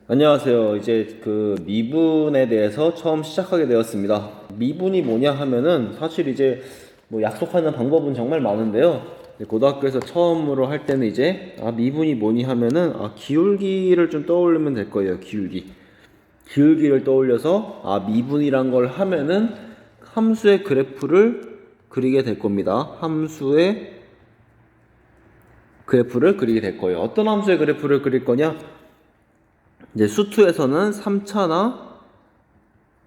안녕하세요. 이제 그 미분에 대해서 처음 시작하게 되었습니다. 미분이 뭐냐 하면은 사실 이제 뭐 약속하는 방법은 정말 많은데요. 고등학교에서 처음으로 할 때는 이제 미분이 뭐니 하면은 기울기를 좀 떠올리면 될 거예요. 기울기를 떠올려서 미분이란 걸 하면은 함수의 그래프를 그리게 될 겁니다. 함수의 그래프를 그리게 될 거예요. 어떤 함수의 그래프를 그릴 거냐? 이제 수투에서는 3차나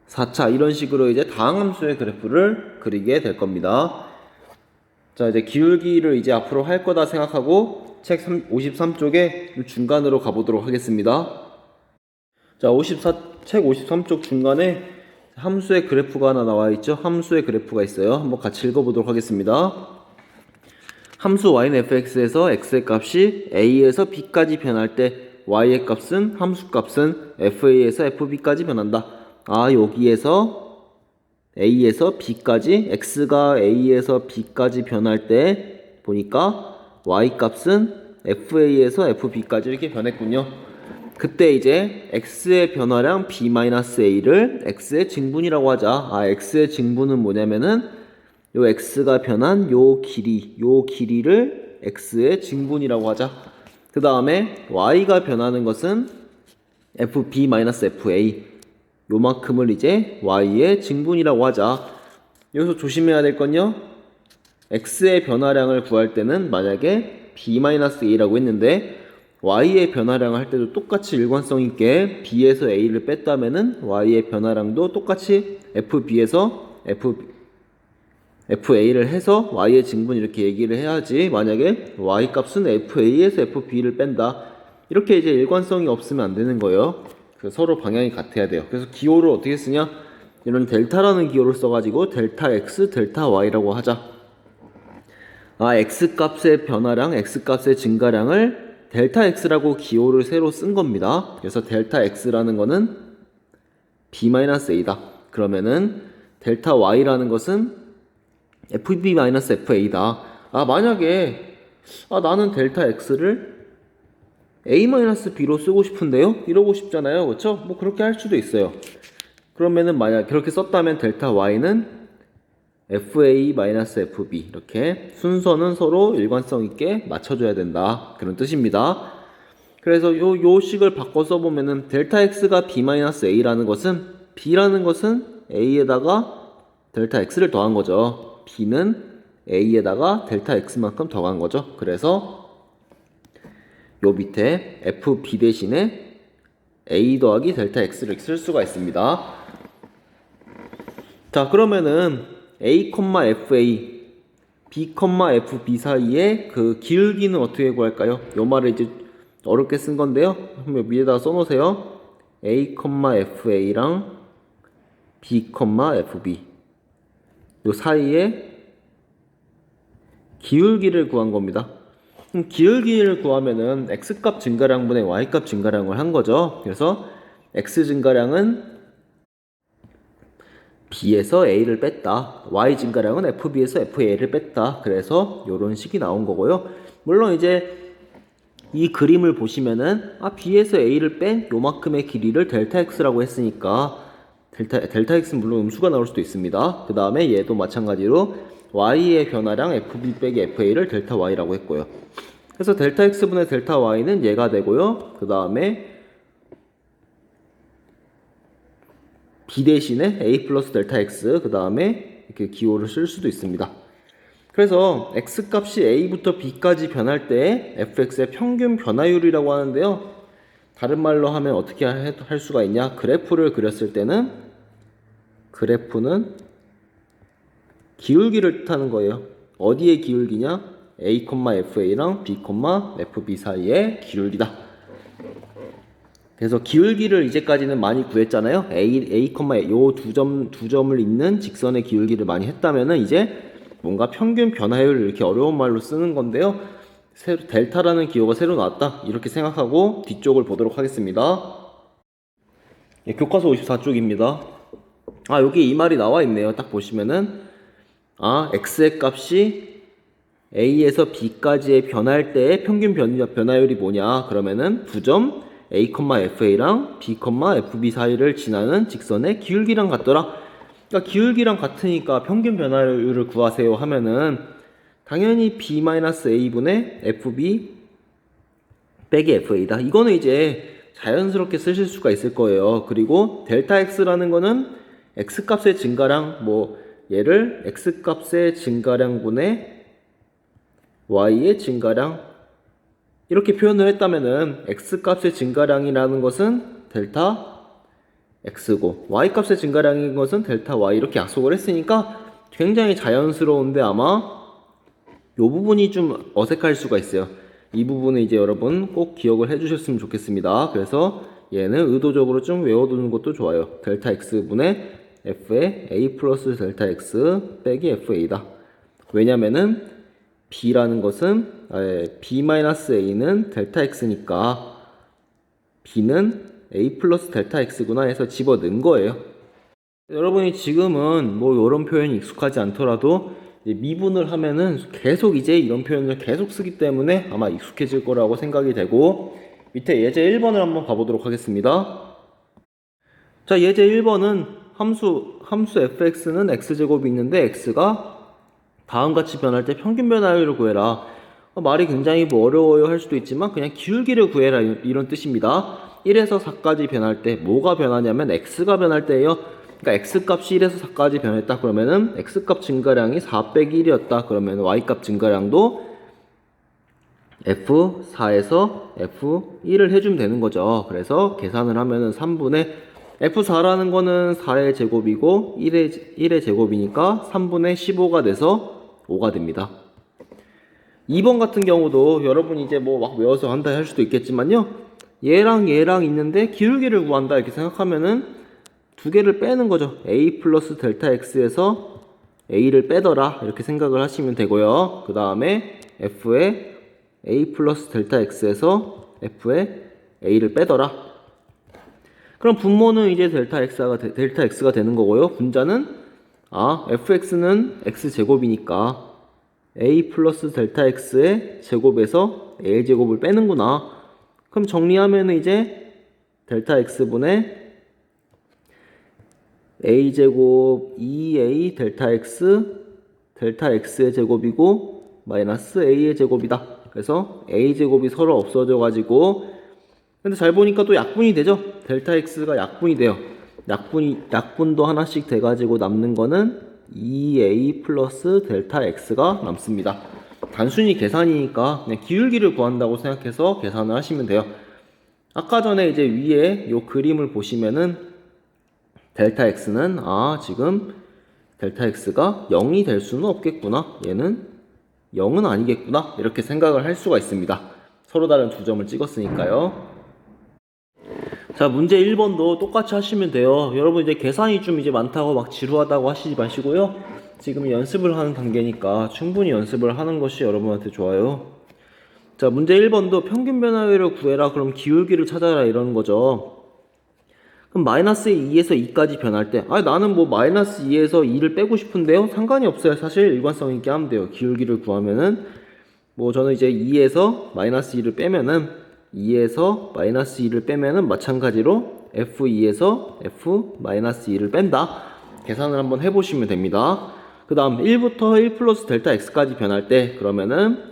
4차 이런 식으로 이제 다항함수의 그래프를 그리게 될 겁니다. 자, 이제 기울기를 이제 앞으로 할 거다 생각하고 책 53쪽에 중간으로 가보도록 하겠습니다. 자, 책 53쪽 중간에 함수의 그래프가 하나 나와 있죠. 함수의 그래프가 있어요. 한번 같이 읽어보도록 하겠습니다. 함수 y는 fx에서 x의 값이 a에서 b까지 변할 때 y의 값은 함수 값은 fa에서 fb까지 변한다. 여기에서 a에서 b까지 x가 a에서 b까지 변할 때 보니까 y 값은 fa에서 fb까지 이렇게 변했군요. 그때 이제 x의 변화량 b-a를 x의 증분이라고 하자. x의 증분은 뭐냐면은 요 x가 변한 요 길이를 x의 증분이라고 하자. 그 다음에 y가 변하는 것은 fb-fa 요만큼을 이제 y의 증분이라고 하자. 여기서 조심해야 될 건요. x의 변화량을 구할 때는 만약에 b-a라고 했는데 y의 변화량을 할 때도 똑같이 일관성 있게 b에서 a를 뺐다면은 y의 변화량도 똑같이 fb에서 fa를 해서 y의 증분 이렇게 얘기를 해야지. 만약에 y 값은 fa에서 fb를 뺀다 이렇게 이제 일관성이 없으면 안 되는 거예요. 그래서 서로 방향이 같아야 돼요. 그래서 기호를 어떻게 쓰냐, 이런 델타라는 기호를 써가지고 델타 x 델타 y라고 하자. x 값의 변화량 x 값의 증가량을 델타 x라고 기호를 새로 쓴 겁니다. 그래서 델타 x라는 거는 b-a다. 그러면은 델타 y라는 것은 fb-fa다. 만약에 나는 델타 x를 a-b로 쓰고 싶은데요? 이러고 싶잖아요. 그렇죠? 뭐 그렇게 할 수도 있어요. 그러면은 만약 그렇게 썼다면 델타 y는 fa-fb 이렇게 순서는 서로 일관성 있게 맞춰줘야 된다. 그런 뜻입니다. 그래서 요 식을 바꿔 써보면은 델타 x가 b-a라는 것은 b라는 것은 a에다가 델타 x를 더한 거죠. b는 a에다가 델타 x만큼 더한 거죠. 그래서 요 밑에 fb 대신에 a 더하기 델타 x를 쓸 수가 있습니다. 자, 그러면은 a, fa, b, fb 사이에 그 기울기는 어떻게 구할까요? 요 말을 이제 어렵게 쓴 건데요. 한번 위에다가 써놓으세요. a, fa랑 b, fb 요 사이에 기울기를 구한 겁니다. 기울기를 구하면은 x값 증가량분의 y값 증가량을 한 거죠. 그래서 x 증가량은 b에서 a를 뺐다. y 증가량은 fb에서 fa를 뺐다. 그래서 이런 식이 나온 거고요. 물론 이제 이 그림을 보시면은 b에서 a를 뺀 요만큼의 길이를 델타 x라고 했으니까 델타 x는 물론 음수가 나올 수도 있습니다. 그 다음에 얘도 마찬가지로 y의 변화량 fb 빼기 fa를 델타 y라고 했고요. 그래서 델타 x분의 델타 y는 얘가 되고요. 그 다음에 b 대신에 a 플러스 델타 x 그 다음에 이렇게 기호를 쓸 수도 있습니다. 그래서 x 값이 a부터 b까지 변할 때 fx의 평균 변화율이라고 하는데요. 다른 말로 하면 어떻게 할 수가 있냐? 그래프를 그렸을 때는 그래프는 기울기를 뜻하는 거예요. 어디의 기울기냐? a, fa랑 b, fb 사이의 기울기다. 그래서 기울기를 이제까지는 많이 구했잖아요. 요 두 점을 잇는 직선의 기울기를 많이 했다면은 이제 뭔가 평균 변화율을 이렇게 어려운 말로 쓰는 건데요. 델타라는 기호가 새로 나왔다. 이렇게 생각하고 뒤쪽을 보도록 하겠습니다. 교과서 54쪽입니다. 여기 이 말이 나와 있네요. 딱 보시면은 x의 값이 a에서 b까지의 변할 때의 평균 변화율이 뭐냐? 그러면은 두 점 a, fa랑 b, fb 사이를 지나는 직선의 기울기랑 같더라. 그러니까 기울기랑 같으니까 평균 변화율을 구하세요 하면은 당연히 b-a분의 fb 빼기 fa다. 이거는 이제 자연스럽게 쓰실 수가 있을 거예요. 그리고 델타 x라는 거는 x값의 증가량, 뭐 얘를 x값의 증가량분의 y의 증가량 이렇게 표현을 했다면은 x값의 증가량이라는 것은 델타 x고 y값의 증가량인 것은 델타 y 이렇게 약속을 했으니까 굉장히 자연스러운데 아마 이 부분이 좀 어색할 수가 있어요. 이 부분은 이제 여러분 꼭 기억을 해주셨으면 좋겠습니다. 그래서 얘는 의도적으로 좀 외워두는 것도 좋아요. 델타 x분의 f의 a 플러스 델타 x 빼기 fa다. 왜냐면은 b라는 것은 b-a는 델타 x니까 b는 a 플러스 델타 x구나 해서 집어넣은 거예요. 여러분이 지금은 뭐 이런 표현이 익숙하지 않더라도 미분을 하면은 계속 이제 이런 표현을 계속 쓰기 때문에 아마 익숙해질 거라고 생각이 되고, 밑에 예제 1번을 한번 가보도록 하겠습니다. 자, 예제 1번은 함수 fx는 x제곱이 있는데 x가 다음같이 변할 때 평균 변화율을 구해라. 말이 굉장히 뭐 어려워요 할 수도 있지만 그냥 기울기를 구해라 이런 뜻입니다. 1에서 4까지 변할 때 뭐가 변하냐면 x가 변할 때예요. 그러니까 x값이 1에서 4까지 변했다 그러면은 x값 증가량이 4 빼기 1이었다 그러면 y값 증가량도 f4에서 f1을 해주면 되는 거죠. 그래서 계산을 하면은 3분의 f4라는 거는 4의 제곱이고 1의 제곱이니까 3분의 15가 돼서 5가 됩니다. 2번 같은 경우도 여러분이 이제 뭐 막 외워서 한다 할 수도 있겠지만요. 얘랑 있는데 기울기를 구한다 이렇게 생각하면은 두 개를 빼는 거죠. a 플러스 델타 x에서 a를 빼더라 이렇게 생각을 하시면 되고요. 그 다음에 f의 a 플러스 델타 x에서 f의 a를 빼더라. 그럼 분모는 이제 델타 x가 되는 거고요. 분자는 fx는 x제곱이니까 a 플러스 델타 x의 제곱에서 a 제곱을 빼는구나. 그럼 정리하면은 이제 델타 x분의 a제곱 2a 델타 x의 제곱이고 마이너스 a의 제곱이다. 그래서 a제곱이 서로 없어져 가지고, 근데 잘 보니까 또 약분이 되죠. 델타 x가 약분이 돼요. 약분도 하나씩 돼 가지고 남는 거는 2a 플러스 델타 x가 남습니다. 단순히 계산이니까 그냥 기울기를 구한다고 생각해서 계산을 하시면 돼요. 아까 전에 이제 위에 요 그림을 보시면은 델타 x는 지금 델타 x가 0이 될 수는 없겠구나. 얘는 0은 아니겠구나. 이렇게 생각을 할 수가 있습니다. 서로 다른 두 점을 찍었으니까요. 자, 문제 1번도 똑같이 하시면 돼요. 여러분 이제 계산이 좀 이제 많다고 막 지루하다고 하시지 마시고요. 지금 연습을 하는 단계니까 충분히 연습을 하는 것이 여러분한테 좋아요. 자, 문제 1번도 평균 변화율을 구해라. 그럼 기울기를 찾아라 이러는 거죠. 그럼 마이너스 2에서 2까지 변할 때 나는 뭐 마이너스 2에서 2를 빼고 싶은데요. 상관이 없어요. 사실 일관성 있게 하면 돼요. 기울기를 구하면은 뭐 저는 이제 2에서 마이너스 2를 빼면은 2에서 마이너스 2를 빼면은 마찬가지로 f2에서 f-2를 뺀다. 계산을 한번 해보시면 됩니다. 그 다음 1부터 1 플러스 델타 x까지 변할 때 그러면은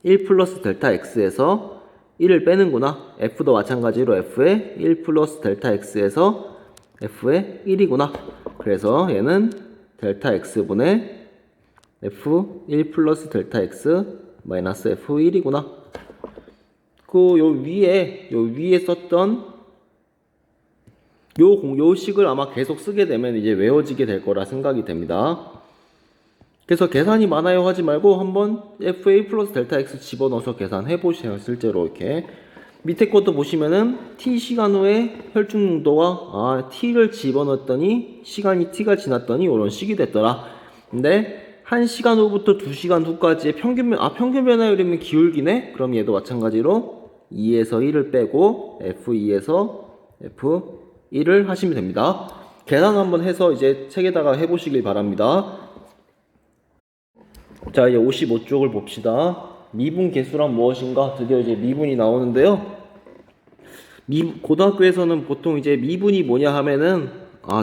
1 플러스 델타 x에서 1을 빼는구나. f도 마찬가지로 f의 1 플러스 델타 x에서 f의 1이구나. 그래서 얘는 델타 x분의 f1 플러스 델타 x 마이너스 f1이구나. 요 위에 썼던 요 식을 아마 계속 쓰게 되면 이제 외워지게 될 거라 생각이 됩니다. 그래서 계산이 많아요 하지 말고 한번 fa 플러스 델타 x 집어넣어서 계산해 보세요. 실제로 이렇게 밑에 것도 보시면은 t 시간 후에 혈중 농도가 t를 집어넣었더니 시간이 t가 지났더니 이런 식이 됐더라. 근데 1시간 후부터 2시간 후까지의 평균 변화율이면 기울기네. 그럼 얘도 마찬가지로 2에서 1을 빼고 f2에서 f1을 하시면 됩니다. 계산 한번 해서 이제 책에다가 해보시길 바랍니다. 자, 이제 55쪽을 봅시다. 미분 계수란 무엇인가? 드디어 이제 미분이 나오는데요. 고등학교에서는 보통 이제 미분이 뭐냐 하면은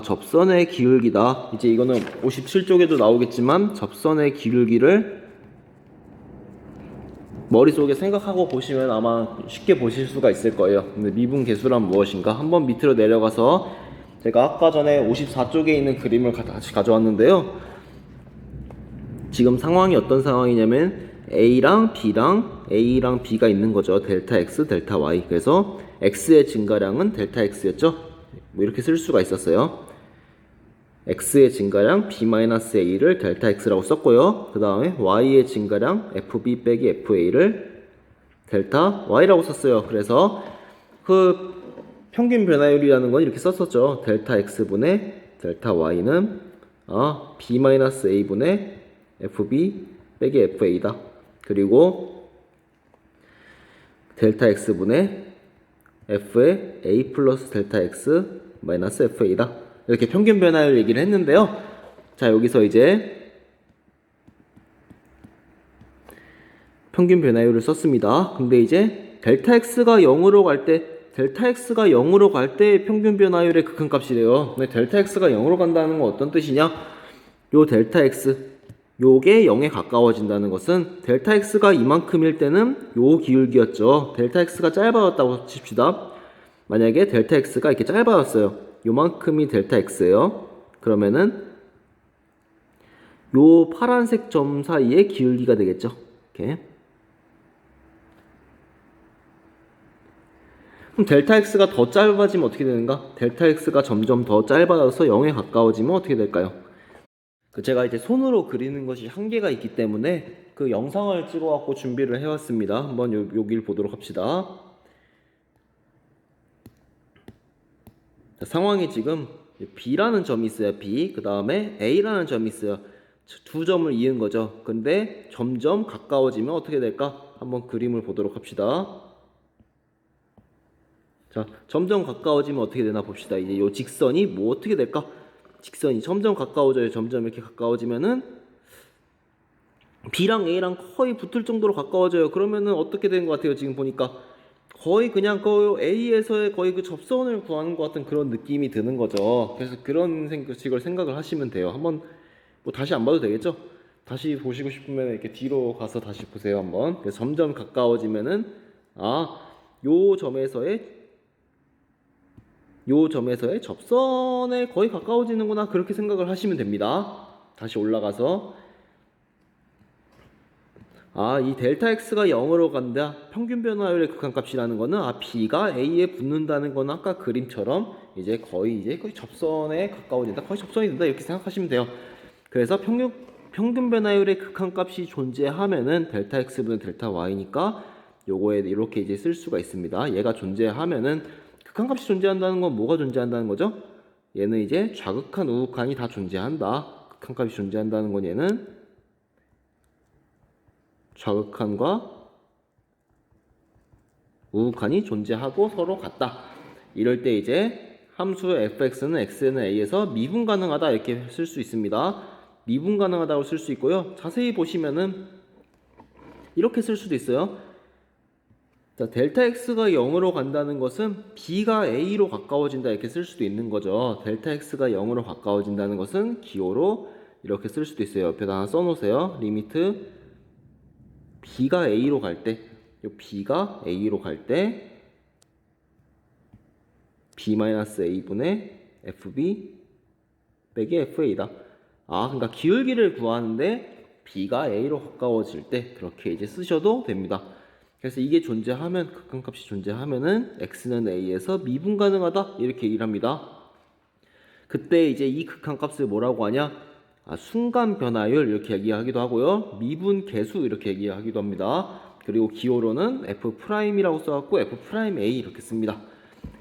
접선의 기울기다. 이제 이거는 57쪽에도 나오겠지만 접선의 기울기를 머릿속에 생각하고 보시면 아마 쉽게 보실 수가 있을 거예요. 근데 미분 계수란 무엇인가? 한번 밑으로 내려가서 제가 아까 전에 54쪽에 있는 그림을 같이 가져왔는데요. 지금 상황이 어떤 상황이냐면 A랑 B가 있는 거죠. 델타 X, 델타 Y. 그래서 X의 증가량은 델타 X였죠. 뭐 이렇게 쓸 수가 있었어요. X의 증가량 B-A를 델타 X라고 썼고요. 그 다음에 Y의 증가량 FB 빼기 FA를 델타 Y라고 썼어요. 그래서 그 평균 변화율이라는 건 이렇게 썼었죠. 델타 X분의 델타 Y는 B-A분의 FB 빼기 FA다. 그리고 델타 X분의 F의 A 플러스 델타 X 마이너스 FA다. 이렇게 평균 변화율 얘기를 했는데요. 자, 여기서 이제 평균 변화율을 썼습니다. 근데 이제 델타 X가 0으로 갈 때 평균 변화율의 극한값이래요. 근데 델타 X가 0으로 간다는 건 어떤 뜻이냐? 요 델타 X 요게 0에 가까워진다는 것은 델타 X가 이만큼일 때는 요 기울기였죠. 델타 X가 짧아졌다고 칩시다. 만약에 델타 X가 이렇게 짧아졌어요. 요만큼이 델타 X예요. 그러면은 요 파란색 점 사이에 기울기가 되겠죠. 이렇게. 그럼 델타 X가 더 짧아지면 어떻게 되는가? 델타 X가 점점 더 짧아져서 0에 가까워지면 어떻게 될까요? 제가 이제 손으로 그리는 것이 한계가 있기 때문에 그 영상을 찍어갖고 준비를 해왔습니다. 한번 여기를 보도록 합시다. 자, 상황이 지금 B라는 점이 있어요. B. 그 다음에 A라는 점이 있어요. 두 점을 이은 거죠. 근데 점점 가까워지면 어떻게 될까? 한번 그림을 보도록 합시다. 자, 점점 가까워지면 어떻게 되나 봅시다. 이제 요 직선이 뭐 어떻게 될까? 직선이 점점 가까워져요. 점점 이렇게 가까워지면은 B랑 A랑 거의 붙을 정도로 가까워져요. 그러면은 어떻게 되는 것 같아요? 지금 보니까 거의 그냥 그 A에서의 거의 그 접선을 구하는 것 같은 그런 느낌이 드는 거죠. 그래서 그런 식으로 생각을 하시면 돼요. 한번 뭐 다시 안 봐도 되겠죠? 다시 보시고 싶으면 이렇게 뒤로 가서 다시 보세요. 한번. 그래서 점점 가까워지면은 요 점에서의 접선에 거의 가까워지는구나, 그렇게 생각을 하시면 됩니다. 다시 올라가서 이 델타 X가 0으로 간다. 평균 변화율의 극한값이라는 거는 B가 A에 붙는다는 거는 아까 그림처럼 이제 거의 접선에 가까워진다. 거의 접선이 된다. 이렇게 생각하시면 돼요. 그래서 평균 변화율의 극한값이 존재하면은 델타 X분의 델타 Y니까 요거에 이렇게 이제 쓸 수가 있습니다. 얘가 존재하면은 극한값이 존재한다는 건 뭐가 존재한다는 거죠? 얘는 이제 좌극한, 우극한이 다 존재한다. 극한값이 존재한다는 건 얘는 좌극한과 우극한이 존재하고 서로 같다. 이럴 때 이제 함수 fx는 x는 a에서 미분 가능하다 이렇게 쓸 수 있습니다. 미분 가능하다고 쓸 수 있고요. 자세히 보시면은 이렇게 쓸 수도 있어요. 자, 델타 x가 0으로 간다는 것은 b가 a로 가까워진다 이렇게 쓸 수도 있는 거죠. 델타 x가 0으로 가까워진다는 것은 기호로 이렇게 쓸 수도 있어요. 옆에다 하나 써놓으세요. 리미트 B가 A로 갈 때, B가 A로 갈 때 B-A분의 FB 빼기 FA다. 그러니까 기울기를 구하는데 B가 A로 가까워질 때 그렇게 이제 쓰셔도 됩니다. 그래서 이게 존재하면, 극한값이 존재하면은 X는 A에서 미분 가능하다 이렇게 얘기를 합니다. 그때 이제 이 극한값을 뭐라고 하냐? 순간 변화율 이렇게 얘기하기도 하고요. 미분 계수 이렇게 얘기하기도 합니다. 그리고 기호로는 F'이라고 써갖고 F'A 이렇게 씁니다.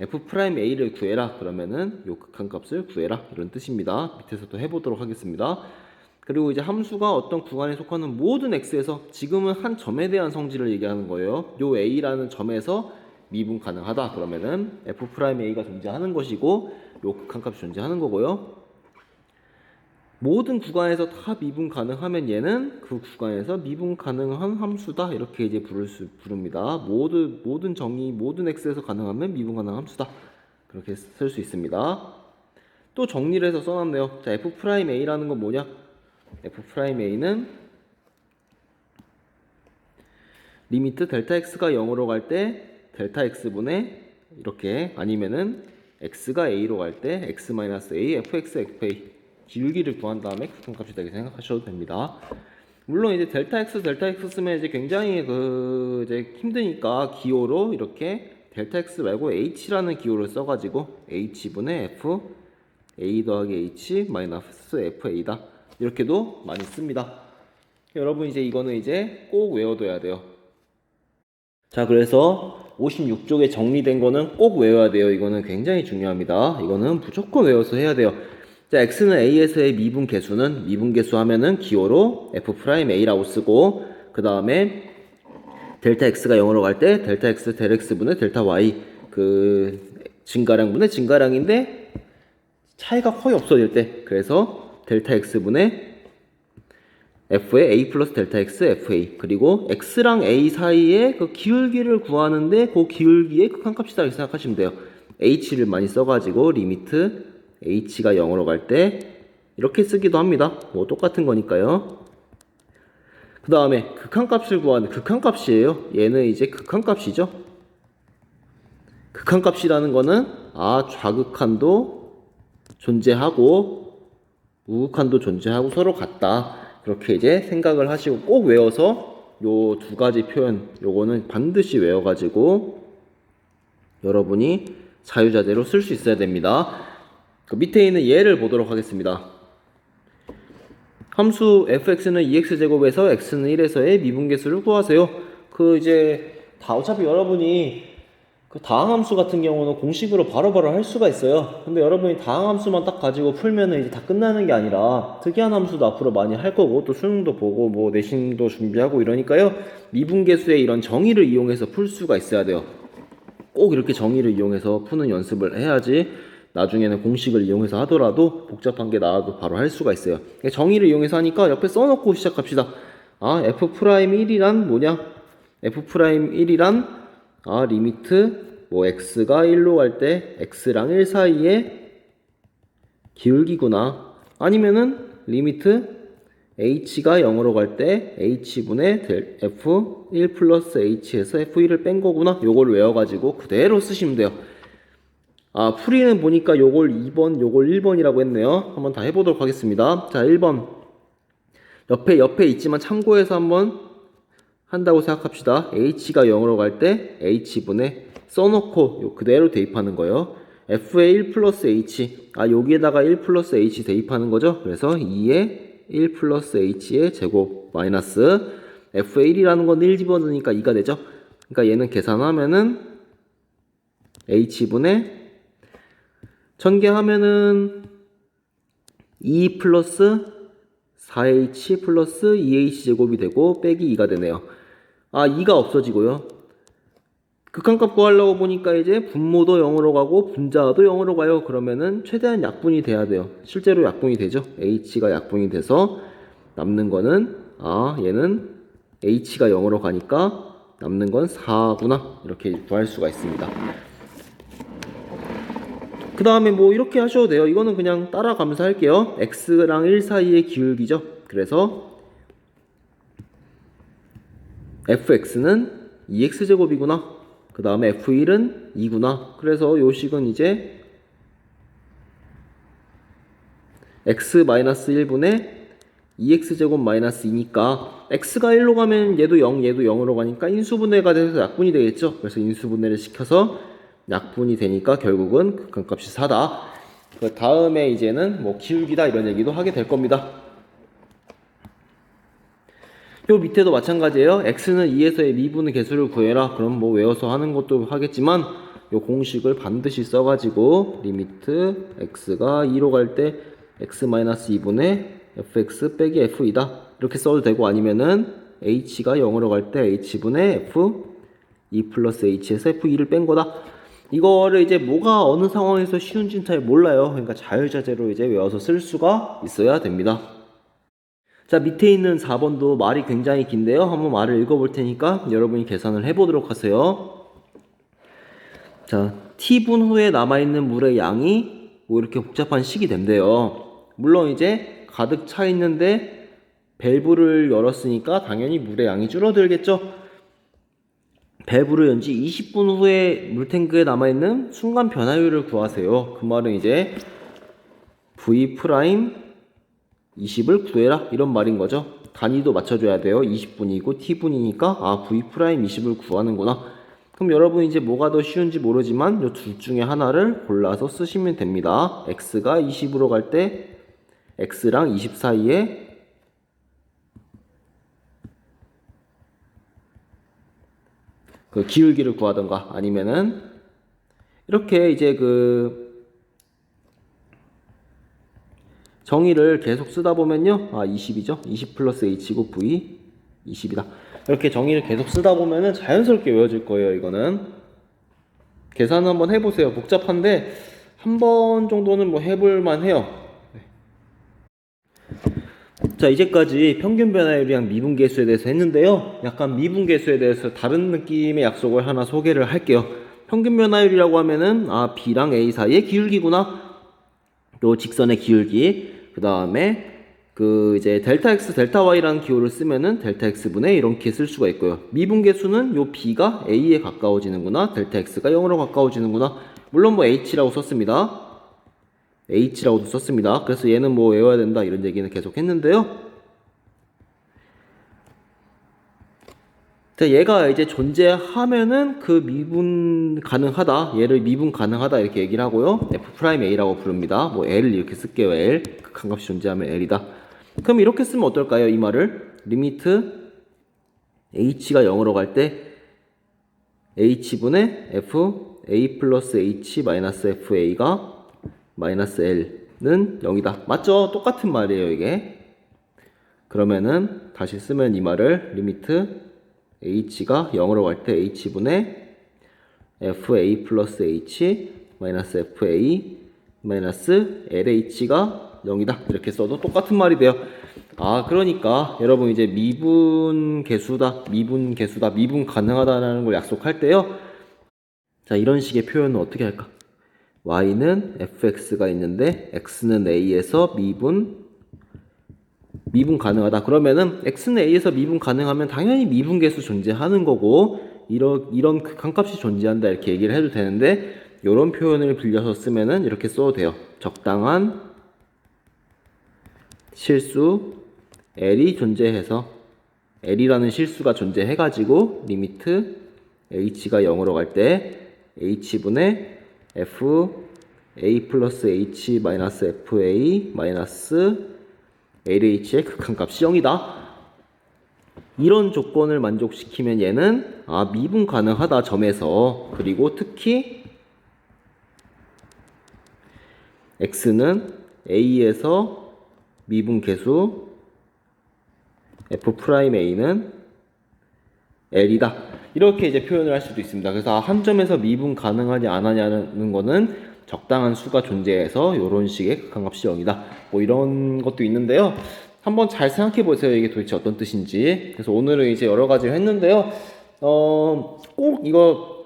F'A를 구해라. 그러면은 요 극한값을 구해라. 이런 뜻입니다. 밑에서 또 해보도록 하겠습니다. 그리고 이제 함수가 어떤 구간에 속하는 모든 x에서 지금은 한 점에 대한 성질을 얘기하는 거예요. 요 a라는 점에서 미분 가능하다. 그러면은 F'A가 존재하는 것이고 요 극한값이 존재하는 거고요. 모든 구간에서 다 미분 가능하면 얘는 그 구간에서 미분 가능한 함수다. 이렇게 이제 부릅니다. 모든 정의, 모든 x에서 가능하면 미분 가능한 함수다. 그렇게 쓸 수 있습니다. 또 정리를 해서 써놨네요. 자, f'A라는 건 뭐냐? f'A는 리미트 델타 x가 0으로 갈 때 델타 x분의 이렇게, 아니면은 x가 a로 갈 때 x-a fx fA 기울기를 구한 다음에 극한값이다 이렇게 생각하셔도 됩니다. 물론 이제 델타 x 쓰면 이제 굉장히 이제 힘드니까 기호로 이렇게 델타 x 말고 h라는 기호를 써가지고 h분의 f a 더하기 h 마이너스 fa다 이렇게도 많이 씁니다. 여러분 이제 이거는 이제 꼭 외워둬야 돼요. 자, 그래서 56쪽에 정리된 거는 꼭 외워야 돼요. 이거는 굉장히 중요합니다. 이거는 무조건 외워서 해야 돼요. 자, x는 a에서의 미분 계수는, 미분 계수 하면은 기호로 f'A라고 쓰고, 그 다음에 델타 x가 0으로 갈 때 델타 x 델 x분의 델타 y 증가량분의 증가량인데 차이가 거의 없어질 때, 그래서 델타 x분의 f의 a 플러스 델타 x fa, 그리고 x랑 a 사이에 그 기울기를 구하는데 그 기울기의 극한값이다 이렇게 생각하시면 돼요. h를 많이 써가지고 리미트 h가 0으로 갈 때 이렇게 쓰기도 합니다. 뭐 똑같은 거니까요. 그 다음에 극한값을 구하는 극한값이에요. 얘는 이제 극한값이죠. 극한값이라는 거는 좌극한도 존재하고 우극한도 존재하고 서로 같다. 그렇게 이제 생각을 하시고 꼭 외워서 요 두 가지 표현, 요거는 반드시 외워가지고 여러분이 자유자재로 쓸 수 있어야 됩니다. 그 밑에 있는 예를 보도록 하겠습니다. 함수 fx는 2x제곱에서 x는 1에서의 미분계수를 구하세요. 이제 어차피 여러분이 그 다항함수 같은 경우는 공식으로 바로바로 할 수가 있어요. 근데 여러분이 다항함수만 딱 가지고 풀면은 이제 다 끝나는 게 아니라 특이한 함수도 앞으로 많이 할 거고 또 수능도 보고 뭐 내신도 준비하고 이러니까요. 미분계수의 이런 정의를 이용해서 풀 수가 있어야 돼요. 꼭 이렇게 정의를 이용해서 푸는 연습을 해야지 나중에는 공식을 이용해서 하더라도 복잡한 게 나와도 바로 할 수가 있어요. 정의를 이용해서 하니까 옆에 써놓고 시작합시다. f'1이란 뭐냐? f'1이란 리미트 x가 1로 갈 때 x랑 1 사이에 기울기구나. 아니면은 리미트 h가 0으로 갈 때 h분의 f1 플러스 h에서 f1을 뺀 거구나. 요걸 외워가지고 그대로 쓰시면 돼요. 풀이는 보니까 요걸 2번, 요걸 1번이라고 했네요. 한번 다 해보도록 하겠습니다. 자, 1번. 옆에 있지만 참고해서 한번 한다고 생각합시다. h가 0으로 갈 때 h분의 써놓고 그대로 대입하는 거예요. f의 1 플러스 h, 여기에다가 1 플러스 h 대입하는 거죠. 그래서 2의 1 플러스 h의 제곱 마이너스 f의 1이라는 건 1 집어넣으니까 2가 되죠. 그러니까 얘는 계산하면은 h분의 1000개 하면은 2 플러스 4h 플러스 2h 제곱이 되고 빼기 2가 되네요. 2가 없어지고요. 극한값 구하려고 보니까 이제 분모도 0으로 가고 분자도 0으로 가요. 그러면은 최대한 약분이 돼야 돼요. 실제로 약분이 되죠. h가 약분이 돼서 남는 거는 얘는 h가 0으로 가니까 남는 건 4구나. 이렇게 구할 수가 있습니다. 그 다음에 뭐 이렇게 하셔도 돼요. 이거는 그냥 따라가면서 할게요. x랑 1 사이의 기울기죠. 그래서 fx는 2x제곱이구나. 그 다음에 f1은 2구나. 그래서 요 식은 이제 x-1분의 2x제곱 마이너스 2니까 x가 1로 가면 얘도 0, 얘도 0으로 가니까 인수분해가 돼서 약분이 되겠죠. 그래서 인수분해를 시켜서 약분이 되니까 결국은 극한값이 4다. 그 다음에 이제는 뭐 기울기다 이런 얘기도 하게 될 겁니다. 요 밑에도 마찬가지예요. x는 2에서의 미분의 개수를 구해라. 그럼 뭐 외워서 하는 것도 하겠지만 요 공식을 반드시 써가지고 리미트 x가 2로 갈 때 x-2분의 fx 빼기 f이다. 이렇게 써도 되고 아니면은 h가 0으로 갈 때 h분의 f 2 플러스 h에서 f2를 뺀 거다. 이거를 이제 뭐가 어느 상황에서 쉬운지는 잘 몰라요. 그러니까 자유자재로 이제 외워서 쓸 수가 있어야 됩니다. 자, 밑에 있는 4번도 말이 굉장히 긴데요. 한번 말을 읽어볼 테니까 여러분이 계산을 해보도록 하세요. 자, T분 후에 남아있는 물의 양이 뭐 이렇게 복잡한 식이 된대요. 물론 이제 가득 차 있는데 밸브를 열었으니까 당연히 물의 양이 줄어들겠죠. 밸브를 연 지 20분 후에 물탱크에 남아있는 순간 변화율을 구하세요. 그 말은 이제 V' 20을 구해라 이런 말인 거죠. 단위도 맞춰줘야 돼요. 20분이고 T분이니까 아 V' 20을 구하는구나. 그럼 여러분 이제 뭐가 더 쉬운지 모르지만 이 둘 중에 하나를 골라서 쓰시면 됩니다. X가 20으로 갈 때 X랑 20 사이에 그 기울기를 구하던가 아니면은 이렇게 이제 그 정의를 계속 쓰다 보면요. 아 20이죠. 20 플러스 H고 V 20이다. 이렇게 정의를 계속 쓰다 보면은 자연스럽게 외워질 거예요. 이거는 계산 한번 해보세요. 복잡한데 한 번 정도는 뭐 해볼만 해요. 자, 이제까지 평균 변화율이랑 미분계수에 대해서 했는데요. 약간 미분계수에 대해서 다른 느낌의 약속을 하나 소개를 할게요. 평균 변화율이라고 하면은 아 B랑 A 사이의 기울기구나. 요 직선의 기울기. 그 다음에 그 이제 델타 X, 델타 Y라는 기호를 쓰면은 델타 X분의 이렇게 쓸 수가 있고요. 미분계수는 요 B가 A에 가까워지는구나. 델타 X가 0으로 가까워지는구나. 물론 뭐 H라고 썼습니다. H라고도 썼습니다. 그래서 얘는 뭐 외워야 된다 이런 얘기는 계속 했는데요. 자, 얘가 이제 존재하면은 그 미분 가능하다. 얘를 미분 가능하다 이렇게 얘기를 하고요. F'A라고 부릅니다. 뭐 L 이렇게 쓸게요. L. 극한값이 존재하면 L이다. 그럼 이렇게 쓰면 어떨까요? 이 말을 리미트 H가 0으로 갈 때 H분의 FA 플러스 H 마이너스 FA가 마이너스 L는 0이다. 맞죠? 똑같은 말이에요, 이게. 그러면은 다시 쓰면 이 말을 리미트 H가 0으로 갈 때 H분의 FA 플러스 H 마이너스 FA 마이너스 LH가 0이다. 이렇게 써도 똑같은 말이 돼요. 아, 그러니까 여러분 이제 미분 계수다, 미분 가능하다라는 걸 약속할 때요. 자, 이런 식의 표현은 어떻게 할까? y는 fx가 있는데 x는 a에서 미분 가능하다. 그러면은 x는 a에서 미분 가능하면 당연히 미분계수 존재하는 거고 이런 극한값이 존재한다 이렇게 얘기를 해도 되는데 이런 표현을 빌려서 쓰면은 이렇게 써도 돼요. 적당한 실수 l이 존재해서 l이라는 실수가 존재해가지고 리미트 h가 0으로 갈 때 h분의 FA 플러스 H 마이너스 FA 마이너스 LH의 극한값이 0이다. 이런 조건을 만족시키면 얘는 아 미분 가능하다 점에서. 그리고 특히 X는 A에서 미분 계수 F'A는 L이다. 이렇게 이제 표현을 할 수도 있습니다. 그래서 한 점에서 미분 가능하지 않느냐는 거는 적당한 수가 존재해서 이런 식의 극한값이 0이다. 뭐 이런 것도 있는데요. 한번 잘 생각해 보세요. 이게 도대체 어떤 뜻인지. 그래서 오늘은 이제 여러 가지를 했는데요. 꼭 이거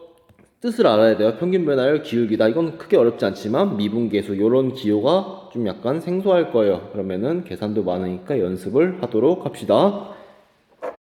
뜻을 알아야 돼요. 평균 변화율 기울기다. 이건 크게 어렵지 않지만 미분계수 이런 기호가 좀 약간 생소할 거예요. 그러면은 계산도 많으니까 연습을 하도록 합시다.